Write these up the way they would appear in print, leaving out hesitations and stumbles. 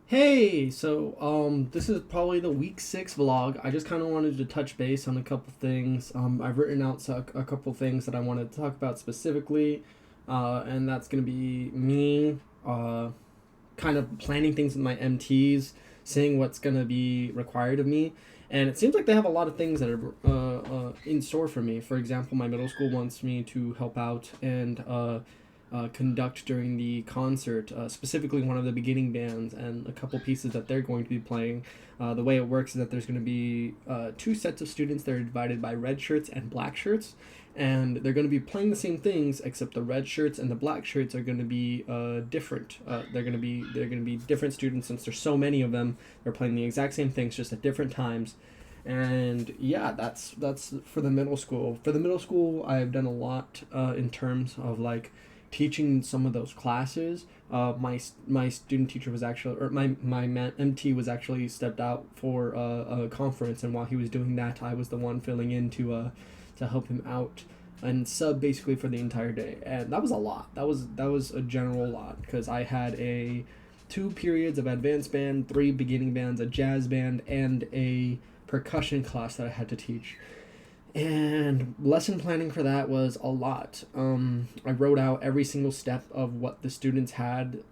Hey, this is probably the week 6 vlog. I just kind of wanted to touch base on a couple things. I've written out a couple things that I wanted to talk about specifically, and that's gonna be me, kind of planning things with my MTs, seeing what's gonna be required of me, and it seems like they have a lot of things that are in store for me. For example, my middle school wants me to help out and conduct during the concert, specifically one of the beginning bands and a couple pieces that they're going to be playing. The way it works is that there's going to be two sets of students that are divided by red shirts and black shirts, and they're going to be playing the same things except the red shirts and the black shirts are going to be different. They're going to be different students since there's so many of them. They're playing the exact same things just at different times. And yeah, that's for the middle school. For the middle school, I've done a lot in terms of like teaching some of those classes. My student teacher was actually, or my MT was actually stepped out for a conference, and while he was doing that, I was the one filling in to help him out and sub basically for the entire day, and that was a lot. That was a general lot because I had a 2 periods of advanced band, 3 beginning bands, a jazz band, and a percussion class that I had to teach, and lesson planning for that was a lot. I wrote out every single step of what the students had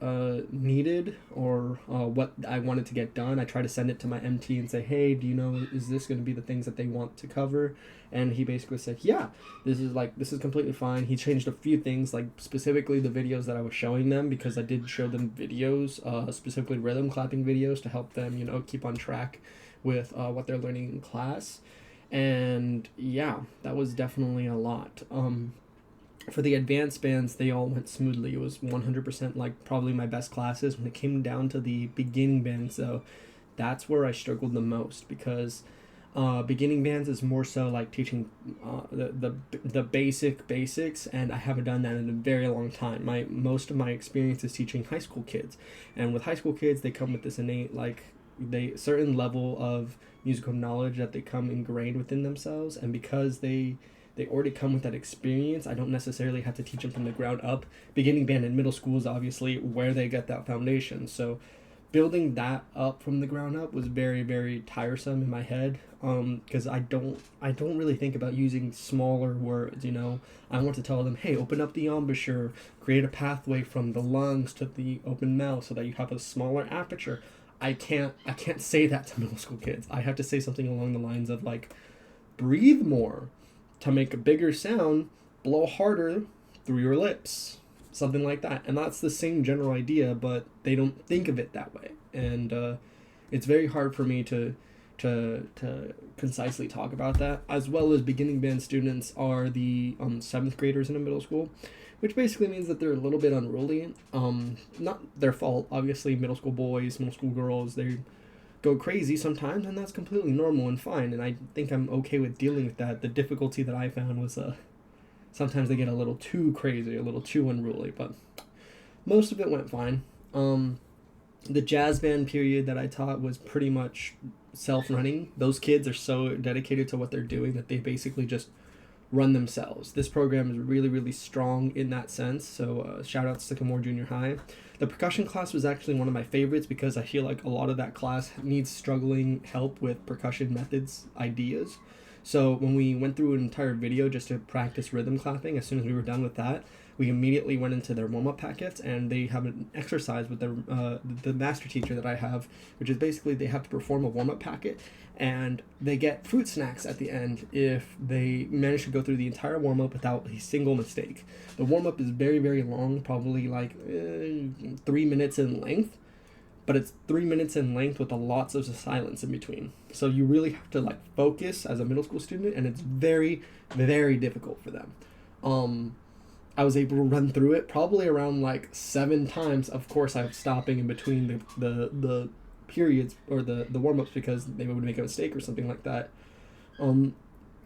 needed or what I wanted to get done. I tried to send it to my MT and say, hey, do you know, is this going to be the things that they want to cover? And he basically said, yeah, this is completely fine. He changed a few things, like specifically the videos that I was showing them, because I did show them videos, specifically rhythm clapping videos to help them, keep on track with what they're learning in class. And yeah, that was definitely a lot. For the advanced bands, they all went smoothly. It was 100% like probably my best classes. When it came down to the beginning bands, though, that's where I struggled the most because beginning bands is more so like teaching the basics, and I haven't done that in a very long time. My most of my experience is teaching high school kids, and with high school kids, they come with this innate like they certain level of musical knowledge that they come ingrained within themselves, and because they already come with that experience, I don't necessarily have to teach them from the ground up. Beginning band in middle school is obviously where they get that foundation, so building that up from the ground up was very very tiresome in my head, because I don't really think about using smaller words. I want to tell them, hey, open up the embouchure, create a pathway from the lungs to the open mouth so that you have a smaller aperture. I can't say that to middle school kids. I have to say something along the lines of like, breathe more to make a bigger sound, blow harder through your lips, something like that. And that's the same general idea, but they don't think of it that way. And it's very hard for me to concisely talk about that. As well as beginning band students are the seventh graders in a middle school, which basically means that they're a little bit unruly. Not their fault, obviously. Middle school boys, middle school girls, they go crazy sometimes, and that's completely normal and fine. And I think I'm okay with dealing with that. The difficulty that I found was sometimes they get a little too crazy, a little too unruly, but most of it went fine. The jazz band period that I taught was pretty much self-running. Those kids are so dedicated to what they're doing that they basically just run themselves. This program is really, really strong in that sense. So shout out to Sycamore Junior High. The percussion class was actually one of my favorites because I feel like a lot of that class needs struggling help with percussion methods, ideas. So when we went through an entire video just to practice rhythm clapping, as soon as we were done with that, we immediately went into their warm-up packets, and they have an exercise with the master teacher that I have, which is basically they have to perform a warm-up packet, and they get fruit snacks at the end if they manage to go through the entire warm-up without a single mistake. The warm-up is very, very long, probably like 3 minutes in length, but it's 3 minutes in length with a lots of silence in between. So you really have to like focus as a middle school student, and it's very, very difficult for them. I was able to run through it probably around like 7 times. Of course, I'm stopping in between the periods or the warm ups because they would make a mistake or something like that. Um,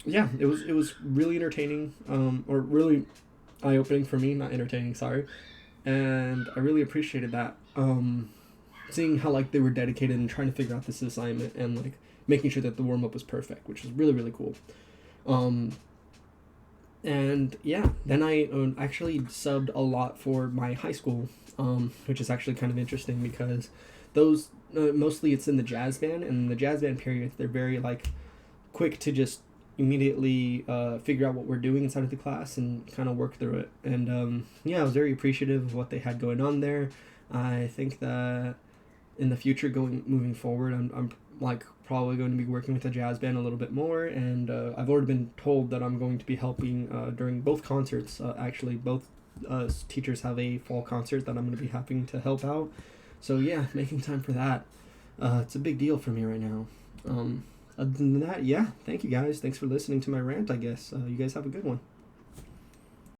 yeah, it was really entertaining, or really eye opening for me. Not entertaining, sorry, and I really appreciated that. Seeing how like they were dedicated and trying to figure out this assignment and like making sure that the warm up was perfect, which was really really cool. Um, And yeah, then I actually subbed a lot for my high school, which is actually kind of interesting because those mostly it's in the jazz band, and the jazz band period they're very like quick to just immediately figure out what we're doing inside of the class and kind of work through it. And yeah, I was very appreciative of what they had going on there. I think that in the future, moving forward, I'm like probably going to be working with the jazz band a little bit more, and I've already been told that I'm going to be helping during both concerts. Actually, both teachers have a fall concert that I'm going to be helping to help out. So yeah, making time for that. It's a big deal for me right now. Other than that, yeah, thank you guys. Thanks for listening to my rant, I guess. You guys have a good one.